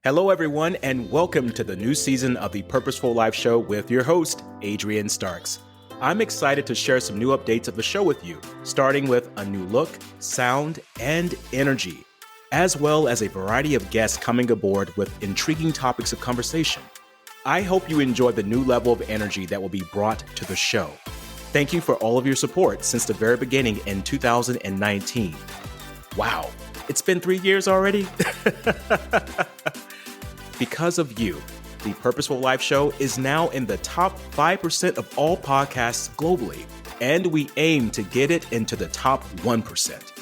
Hello, everyone, and welcome to the new season of the Purposeful Life Show with your host, Adrian Starks. I'm excited to share some new updates of the show with you, starting with a new look, sound, and energy, as well as a variety of guests coming aboard with intriguing topics of conversation. I hope you enjoy the new level of energy that will be brought to the show. Thank you for all of your support since the very beginning in 2019. Wow, it's been 3 years already? Because of you, the Purposeful Life Show is now in the top 5% of all podcasts globally, and we aim to get it into the top 1%.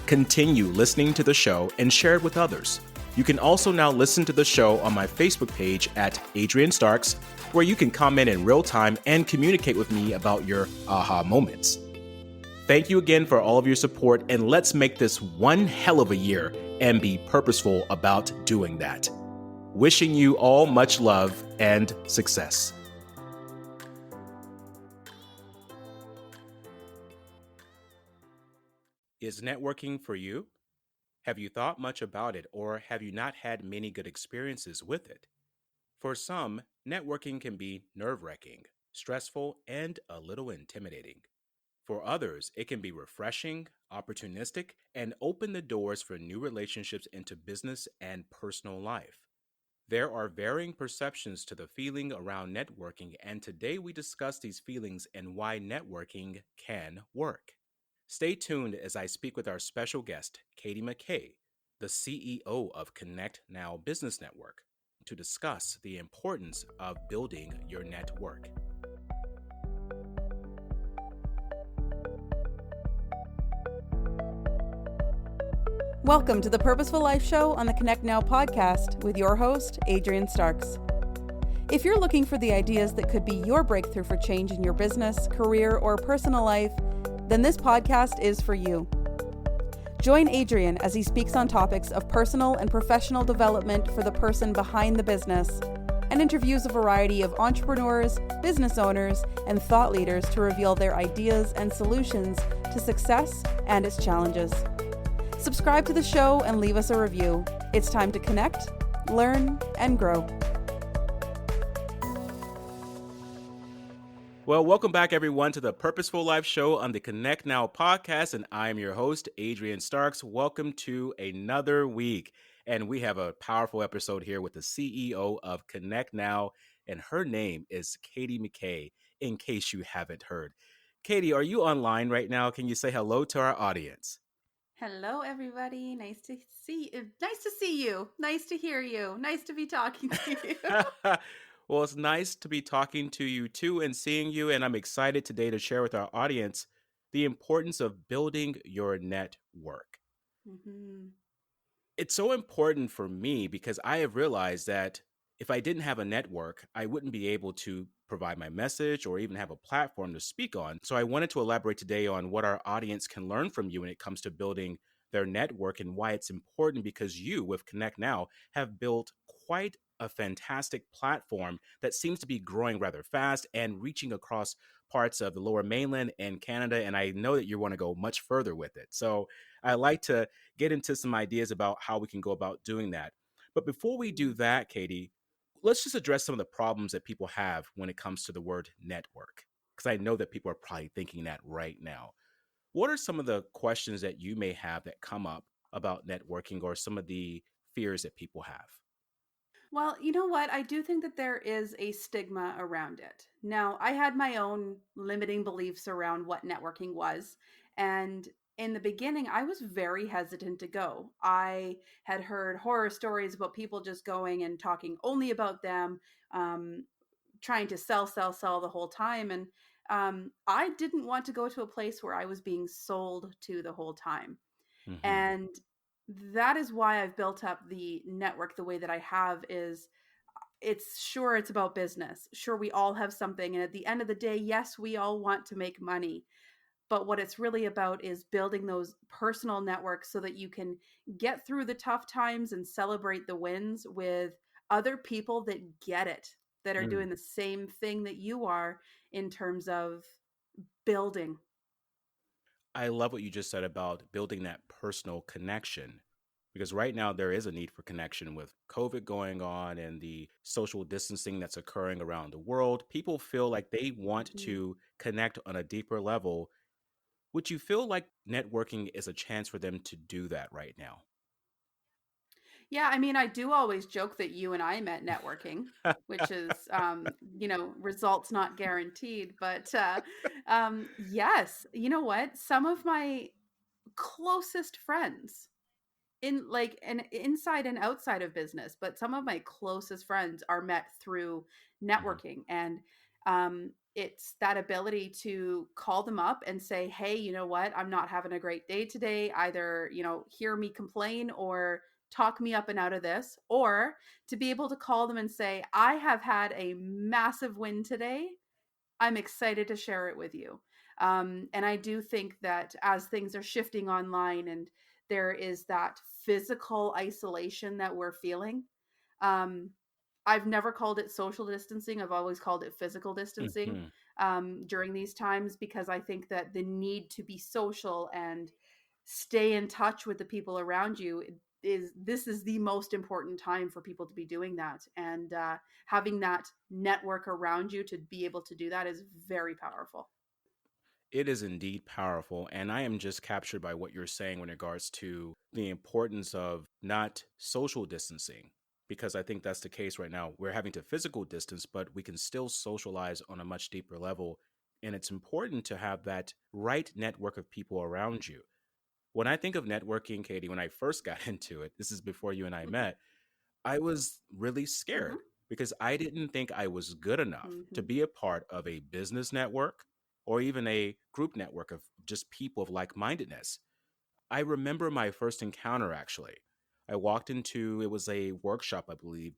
Continue listening to the show and share it with others. You can also now listen to the show on my Facebook page at Adrian Starks, where you can comment in real time and communicate with me about your aha moments. Thank you again for all of your support, and let's make this one hell of a year and be purposeful about doing that. Wishing you all much love and success. Is networking for you? Have you thought much about it, or have you not had many good experiences with it? For some, networking can be nerve-wracking, stressful, and a little intimidating. For others, it can be refreshing, opportunistic, and open the doors for new relationships into business and personal life. There are varying perceptions to the feeling around networking, and today we discuss these feelings and why networking can work. Stay tuned as I speak with our special guest, Katie McKay, the CEO of Connect Now Business Network, to discuss the importance of building your network. Welcome to the Purposeful Life Show on the Connect Now podcast with your host, Adrian Starks. If you're looking for the ideas that could be your breakthrough for change in your business, career, or personal life, then this podcast is for you. Join Adrian as he speaks on topics of personal and professional development for the person behind the business, and interviews a variety of entrepreneurs, business owners, and thought leaders to reveal their ideas and solutions to success and its challenges. Subscribe to the show and leave us a review. It's time to connect, learn, and grow. Well, welcome back, everyone, to the Purposeful Life Show on the Connect Now podcast, and I am your host, Adrian Starks. Welcome to another week, and we have a powerful episode here with the CEO of Connect Now, and her name is Katie McKay, in case you haven't heard. Katie, are you online right now? Can you say hello to our audience? Hello, everybody. Nice to see you. Nice to see you. Nice to hear you. Nice to be talking to you. Well, it's nice to be talking to you too and seeing you. And I'm excited today to share with our audience the importance of building your network. Mm-hmm. It's so important for me because I have realized that if I didn't have a network, I wouldn't be able to provide my message or even have a platform to speak on. So I wanted to elaborate today on what our audience can learn from you when it comes to building their network and why it's important, because you, with Connect Now, have built quite a fantastic platform that seems to be growing rather fast and reaching across parts of the lower mainland and Canada. And I know that you want to go much further with it. So I like to get into some ideas about how we can go about doing that. But before we do that, Katie, let's just address some of the problems that people have when it comes to the word network, because I know that people are probably thinking that right now. What are some of the questions that you may have that come up about networking, or some of the fears that people have? Well, you know what? I do think that there is a stigma around it. Now, I had my own limiting beliefs around what networking was. And in the beginning, I was very hesitant to go. I had heard horror stories about people just going and talking only about them, um, trying to sell the whole time. And I didn't want to go to a place where I was being sold to the whole time. Mm-hmm. And that is why I've built up the network the way that I have. Is it's about business. Sure, we all have something, and at the end of the day, yes, we all want to make money, but what it's really about is building those personal networks so that you can get through the tough times and celebrate the wins with other people that get it, that are doing the same thing that you are, in terms of building. I love what you just said about building that personal connection. Because right now there is a need for connection with COVID going on and the social distancing that's occurring around the world. People feel like they want Mhm. to connect on a deeper level. Would you feel like networking is a chance for them to do that right now? Yeah, I mean, I do always joke that you and I met networking, which is, results not guaranteed. But yes, you know what? Some of my closest friends in like and inside and outside of business, but some of my closest friends are met through Mhm. networking. And it's that ability to call them up and say, hey, you know what, I'm not having a great day today. Either, hear me complain or talk me up and out of this, or to be able to call them and say, I have had a massive win today. I'm excited to share it with you. And I do think that as things are shifting online and there is that physical isolation that we're feeling, um, I've never called it social distancing. I've always called it physical distancing Mhm. during these times, because I think that the need to be social and stay in touch with the people around you is this is the most important time for people to be doing that. And having that network around you to be able to do that is very powerful. It is indeed powerful. And I am just captured by what you're saying in regards to the importance of not social distancing, because I think that's the case right now. We're having to physical distance, but we can still socialize on a much deeper level. And it's important to have that right network of people around you. When I think of networking, Katie, when I first got into it, this is before you and I met, I was really Mm-hmm. scared because I didn't think I was good enough to Mm-hmm. be a part of a business network or even a group network of just people of like mindedness. I remember my first encounter actually. I walked into, it was a workshop, I believe.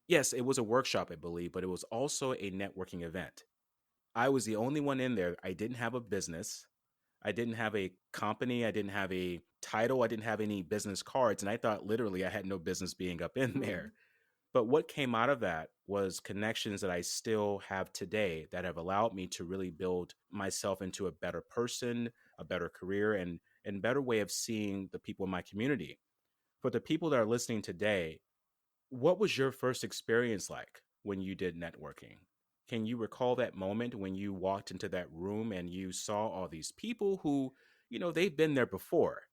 Yes, it was a workshop, I believe, but it was also a networking event. I was the only one in there. I didn't have a business. I didn't have a company. I didn't have a title. I didn't have any business cards. And I thought literally I had no business being up in Mm-hmm. there. But what came out of that was connections that I still have today that have allowed me to really build myself into a better person, a better career, and better way of seeing the people in my community. For the people that are listening today, what was your first experience like when you did networking? Can you recall that moment when you walked into that room and you saw all these people who, they've been there before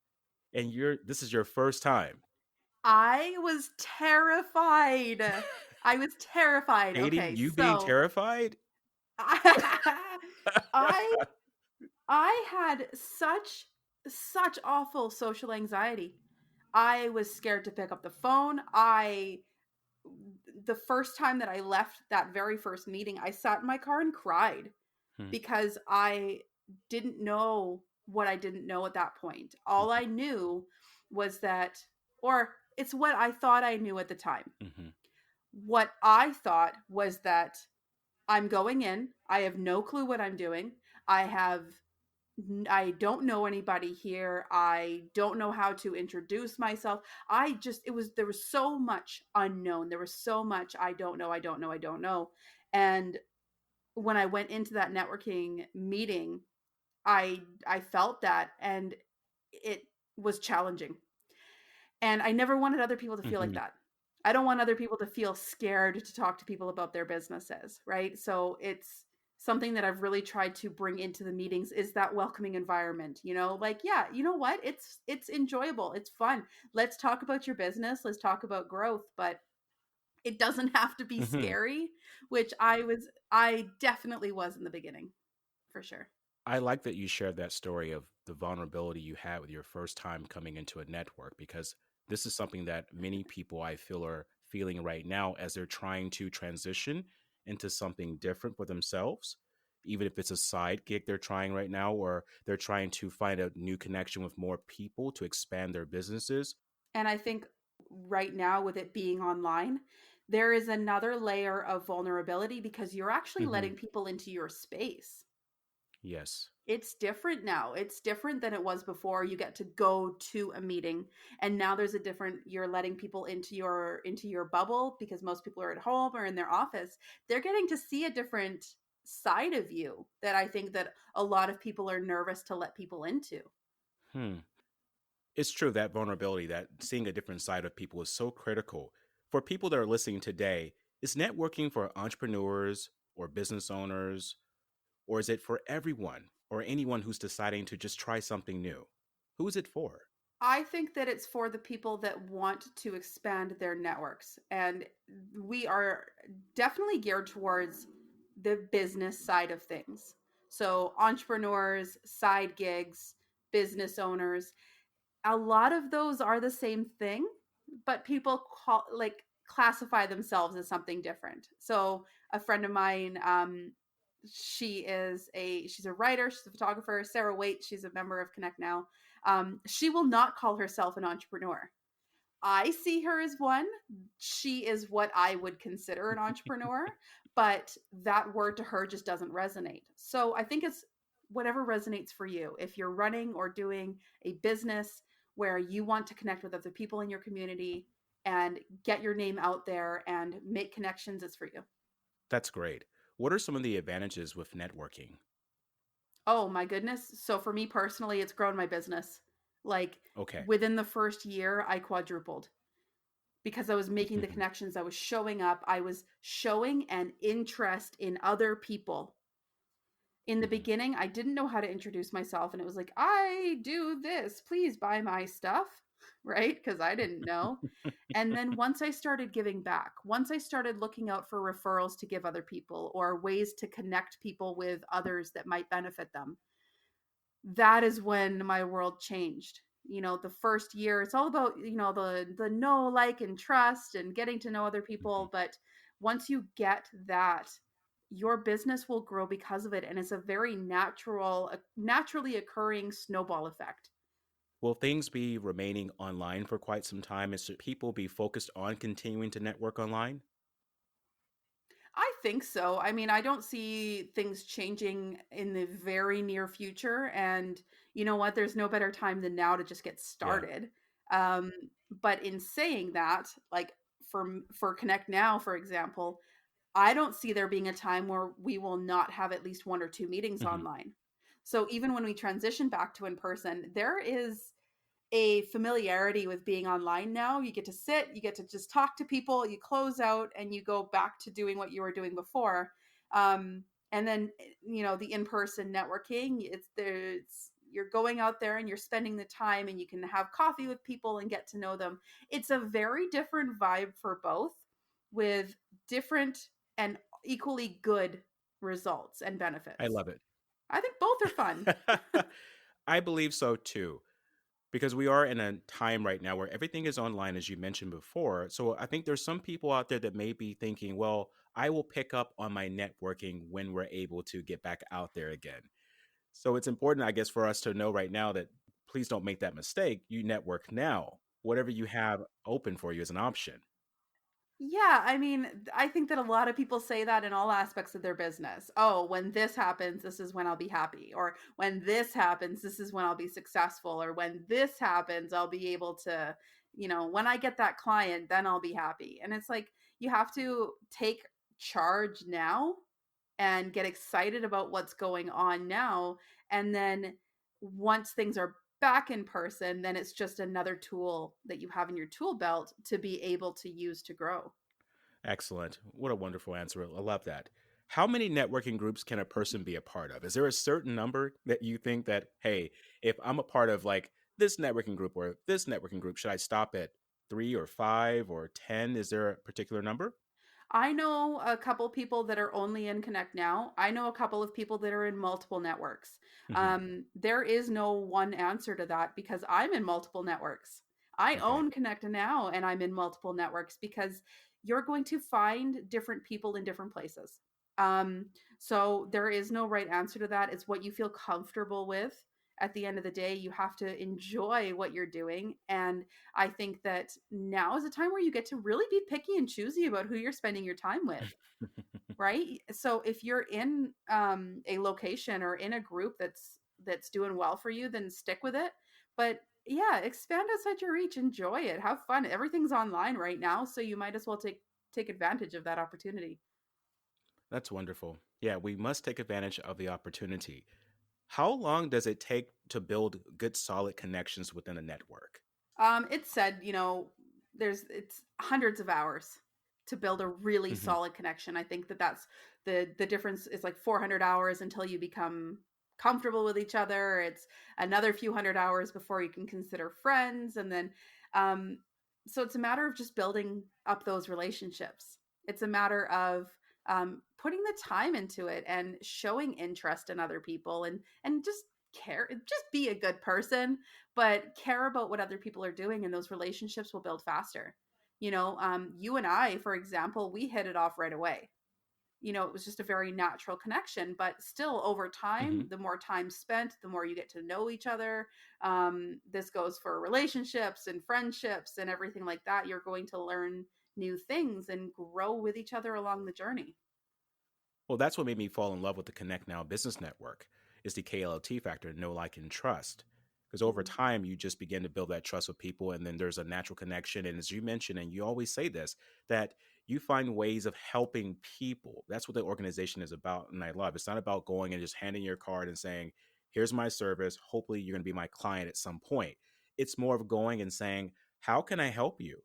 and this is your first time? I was terrified. I was terrified. Katie, Okay, you being so terrified? I I had such awful social anxiety. I was scared to pick up the phone. I The first time that I left that very first meeting, I sat in my car and cried Hmm, because I didn't know what I didn't know at that point. All mhm, I knew was that, or it's what I thought I knew at the time. mhm, What I thought was that I'm going in, I have no clue what I'm doing. I have I don't know anybody here. I don't know how to introduce myself. There was so much unknown. There was so much I don't know, I don't know, I don't know. And when I went into that networking meeting, I felt that, and it was challenging. And I never wanted other people to feel like mhm, that. I don't want other people to feel scared to talk to people about their businesses, right? So it's something that I've really tried to bring into the meetings is that welcoming environment, like, yeah, you know what? It's enjoyable. It's fun. Let's talk about your business. Let's talk about growth, but it doesn't have to be mhm. scary, which I definitely was in the beginning, for sure. I like that you shared that story of the vulnerability you had with your first time coming into a network because this is something that many people I feel are feeling right now as they're trying to transition into something different for themselves. Even if it's a side gig they're trying right now, or they're trying to find a new connection with more people to expand their businesses. And I think right now, with it being online, there is another layer of vulnerability because you're actually Hmm. letting people into your space. Yes. It's different now. It's different than it was before. You get to go to a meeting, and now there's a different, you're letting people into your bubble because most people are at home or in their office. They're getting to see a different side of you that I think that a lot of people are nervous to let people into. Hmm. It's true that vulnerability, that seeing a different side of people is so critical. For people that are listening today, is networking for entrepreneurs or business owners, or is it for everyone or anyone who's deciding to just try something new? Who is it for? I think that it's for the people that want to expand their networks. And we are definitely geared towards the business side of things. So, entrepreneurs, side gigs, business owners, a lot of those are the same thing, but people classify themselves as something different. So, a friend of mine, she's a writer, she's a photographer. Sarah Waite, she's a member of Connect Now. She will not call herself an entrepreneur. I see her as one. She is what I would consider an entrepreneur, but that word to her just doesn't resonate. So I think it's whatever resonates for you. If you're running or doing a business where you want to connect with other people in your community and get your name out there and make connections, it's for you. That's great. What are some of the advantages with networking? Oh my goodness. So for me personally, it's grown my business. Like Okay. within the first year, I quadrupled because I was making the Mhm. connections. I was showing up. I was showing an interest in other people. In the Mhm. beginning, I didn't know how to introduce myself. And it was like, I do this. Please buy my stuff. Right. Because I didn't know. And then once I started giving back, once I started looking out for referrals to give other people or ways to connect people with others that might benefit them, that is when my world changed. You know, the first year, it's all about, the know, like, and trust and getting to know other Mhm. people. But once you get that, your business will grow because of it. And it's a very naturally occurring snowball effect. Will things be remaining online for quite some time? Should people be focused on continuing to network online? I think so. I mean, I don't see things changing in the very near future. And you know what? There's no better time than now to just get Yeah. started. Um, but in saying that, like for Connect Now, for example, I don't see there being a time where we will not have at least one or two meetings Mhm. online. So even when we transition back to in person, there is a familiarity with being online now. You get to sit, you get to just talk to people, you close out, and you go back to doing what you were doing before. And then, the in person networking, you're going out there and you're spending the time and you can have coffee with people and get to know them. It's a very different vibe for both with different and equally good results and I benefits. love it. I think both are fun. I believe so too, because we are in a time right now where everything is online, as you mentioned before. So I think there's some people out there that may be thinking, well, I will pick up on my networking when we're able to get back out there again. So it's important, I guess, for us to know right now that please don't make that mistake. You network now. Whatever you have open for you is an option. Yeah, I mean, I think that a lot of people say that in all aspects of their business. Oh, when this happens, this is when I'll be happy. Or when this happens, this is when I'll be successful. Or when this happens, I'll be able to, when I get that client, then I'll be happy. And it's like you have to take charge now and get excited about what's going on now. And then once things are back in person, then it's just another tool that you have in your tool belt to be able to use to grow. Excellent. What a wonderful answer. I love that. How many networking groups can a person be a part of? Is there a certain number that you think that, hey, if I'm a part of like this networking group or this networking group, should I stop at three or five or 10? Is there a particular number? I know a couple people that are only in Connect Now. I know a couple of people that are in multiple networks. Hmm. There is no one answer to that because I'm in multiple networks. I Okay. own Connect Now and I'm in multiple networks because you're going to find different people in different places. Um, so there is no right answer to that. It's what you feel comfortable with. At the end of the day, you have to enjoy what you're doing. And I think that now is a time where you get to really be picky and choosy about who you're spending your time with, right? So if you're in a location or in a group that's doing well for you, then stick with it. But yeah, expand outside your reach, enjoy it, have fun. Everything's online right now, so you might as well take advantage of that opportunity. That's wonderful. Yeah, we must take advantage of the opportunity. How long does it take to build good, solid connections within a network? It said, it's hundreds of hours to build a really Hmm. solid connection. I think that that's the difference is like 400 hours until you become comfortable with each other. It's another few hundred hours before you can consider friends, and then um, so it's a matter of just building up those relationships. It's a matter of putting the time into it and showing interest in other people, and just just be a good person, but care about what other people are doing, and those relationships will build faster. You and I, for example, we hit it off right away. It was just a very natural connection, but still over Hmm. time, the more time spent, the more you get to know each other. This goes for relationships and friendships and everything like that. You're going to learn new things and grow with each other along the journey. Well, that's what made me fall in love with the Connect Now business network is the KLT factor, know, like, and trust. Because over Mhm. time, you just begin to build that trust with people, and then there's a natural connection. And as you mentioned, and you always say this, that you find ways of helping people. That's what the organization is about, and I love. It's not about going and just handing your card and saying, "Here's my service. Hopefully, you're going to be my client at some point." It's more of going and saying, "How can I help you?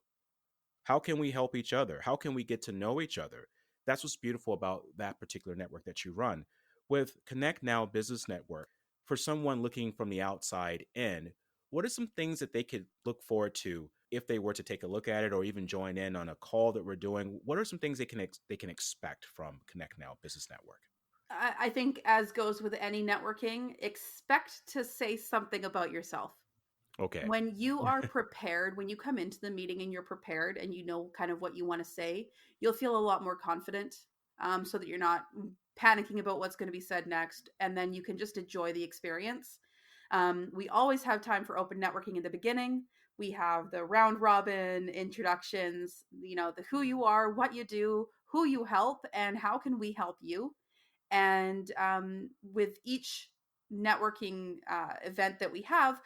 How can we help each other? How can we get to know each other?" That's what's beautiful about that particular network that you run. With Connect Now Business Network, for someone looking from the outside in, what are some things that they could look forward to if they were to take a look at it or even join in on a call that we're doing? What are some things they can expect from Connect Now Business Network? I think, as goes with any networking, expect to say something about yourself. Okay. When you are prepared, when you come into the meeting and you're prepared and you know kind of what you want to say, you'll feel a lot more confident, so that you're not panicking about what's going to be said next. And then you can just enjoy the experience. We always have time for open networking in the beginning. We have the round robin introductions, the who you are, what you do, who you help, and how can we help you. And with each networking event that we have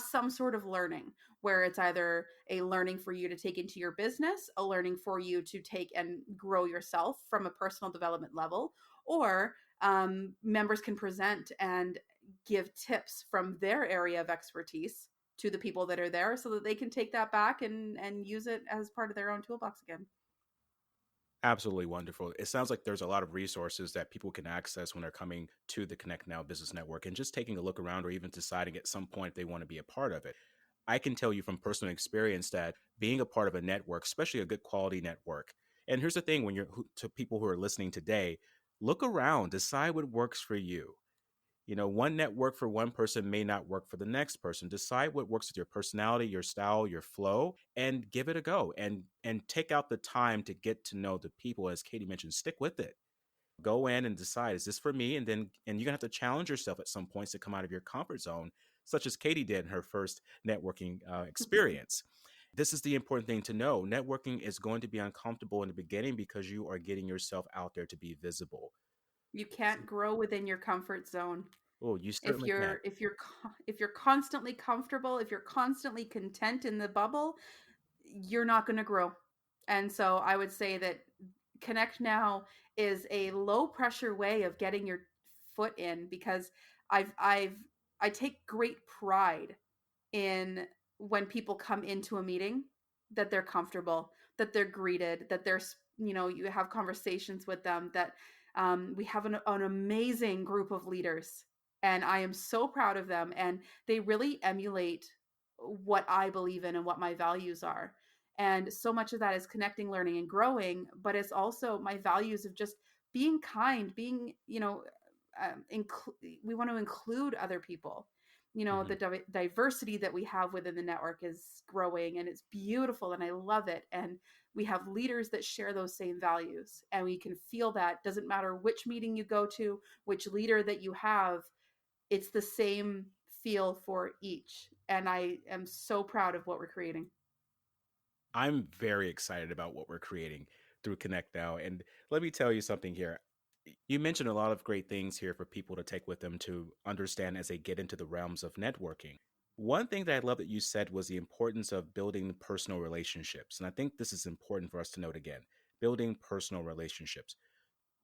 some sort of learning, where it's either a learning for you to take into your business, a learning for you to take and grow yourself from a personal development level, or members can present and give tips from their area of expertise to the people that are there, so that they can take that back and use it as part of their own toolbox again. Absolutely wonderful. It sounds like there's a lot of resources that people can access when they're coming to the Connect Now Business Network and just taking a look around or even deciding at some point they want to be a part of it. I can tell you from personal experience that being a part of a network, especially a good quality network, and here's the thing when to people who are listening today, look around, decide what works for you. One network for one person may not work for the next person. Decide what works with your personality, your style, your flow, and give it a go. And take out the time to get to know the people. As Katie mentioned, stick with it. Go in and decide, is this for me? And you're gonna have to challenge yourself at some points to come out of your comfort zone, such as Katie did in her first networking experience. This is the important thing to know. Networking is going to be uncomfortable in the beginning because you are getting yourself out there to be visible. You can't grow within your comfort zone. Oh, you if certainly can. you're if you're if you're constantly comfortable, if you're constantly content in the bubble, you're not going to grow. And so I would say that Connect Now is a low pressure way of getting your foot in, because I've I take great pride in when people come into a meeting, that they're comfortable, that they're greeted, that you have conversations with them, that we have an amazing group of leaders, and I am so proud of them, and they really emulate what I believe in and what my values are. And so much of that is connecting, learning, and growing, but it's also my values of just being kind, being, we want to include other people. Mhm. The diversity that we have within the network is growing, and it's beautiful, and I love it. And we have leaders that share those same values, and we can feel that. Doesn't matter which meeting you go to, which leader that you have, it's the same feel for each. And I am so proud of what we're creating. I'm very excited about what we're creating through Connect Now. And let me tell you something here. You mentioned a lot of great things here for people to take with them to understand as they get into the realms of networking. One thing that I love that you said was the importance of building personal relationships. And I think this is important for us to note again, building personal relationships.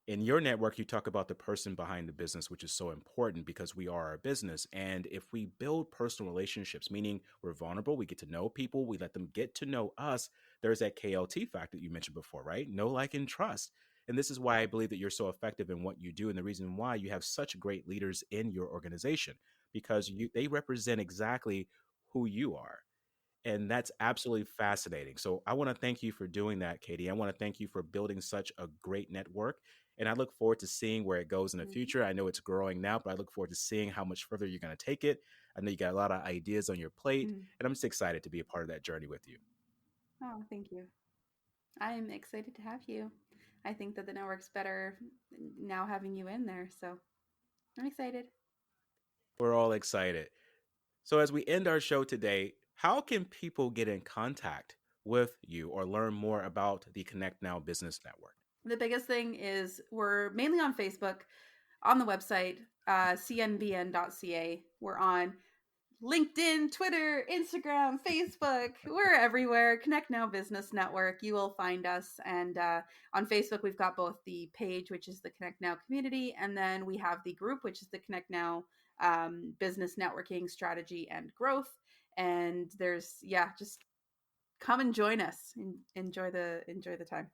In your network, you talk about the person behind the business, which is so important because we are a business. And if we build personal relationships, meaning we're vulnerable, we get to know people, we let them get to know us, there's that KLT fact that you mentioned before, right? Know, like, and trust. And this is why I believe that you're so effective in what you do. And the reason why you have such great leaders in your organization, because they represent exactly who you are. And that's absolutely fascinating. So I want to thank you for doing that, Katie. I want to thank you for building such a great network. And I look forward to seeing where it goes in the Mhm. future. I know it's growing now, but I look forward to seeing how much further you're going to take it. I know you got a lot of ideas on your plate, Mhm. and I'm just excited to be a part of that journey with you. Oh, thank you. I am excited to have you. I think that the network's better now having you in there. So I'm excited. We're all excited. So as we end our show today, how can people get in contact with you or learn more about the Connect Now Business Network? The biggest thing is we're mainly on Facebook, on the website, cnbn.ca. We're on LinkedIn, Twitter, Instagram, Facebook. We're everywhere. Connect Now Business Network. You will find us. And on Facebook, we've got both the page, which is the Connect Now community, and then we have the group, which is the Connect Now Business Networking Strategy and Growth. And there's just come and join us. And enjoy the time.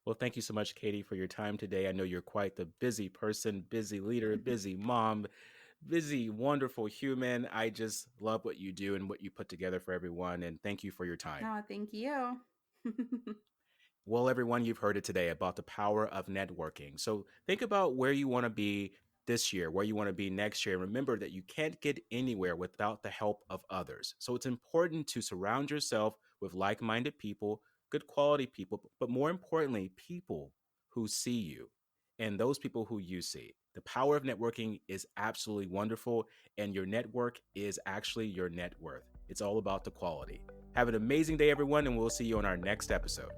Well, thank you so much, Katie, for your time today. I know you're quite the busy person, busy leader, busy mom, busy, wonderful human. I just love what you do and what you put together for everyone. And thank you for your time. Oh, thank you. Well, everyone, you've heard it today about the power of networking. So think about where you want to be this year, where you want to be next year. And remember that you can't get anywhere without the help of others. So it's important to surround yourself with like minded people, good quality people, but more importantly, people who see you and those people who you see. The power of networking is absolutely wonderful, and your network is actually your net worth. It's all about the quality. Have an amazing day, everyone, and we'll see you on our next episode.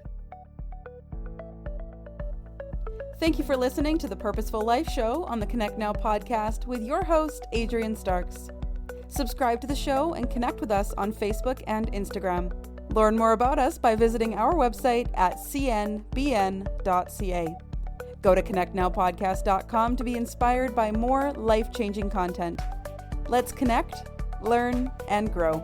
Thank you for listening to the Purposeful Life Show on the Connect Now podcast with your host, Adrian Starks. Subscribe to the show and connect with us on Facebook and Instagram. Learn more about us by visiting our website at cnbn.ca. Go to connectnowpodcast.com to be inspired by more life-changing content. Let's connect, learn, and grow.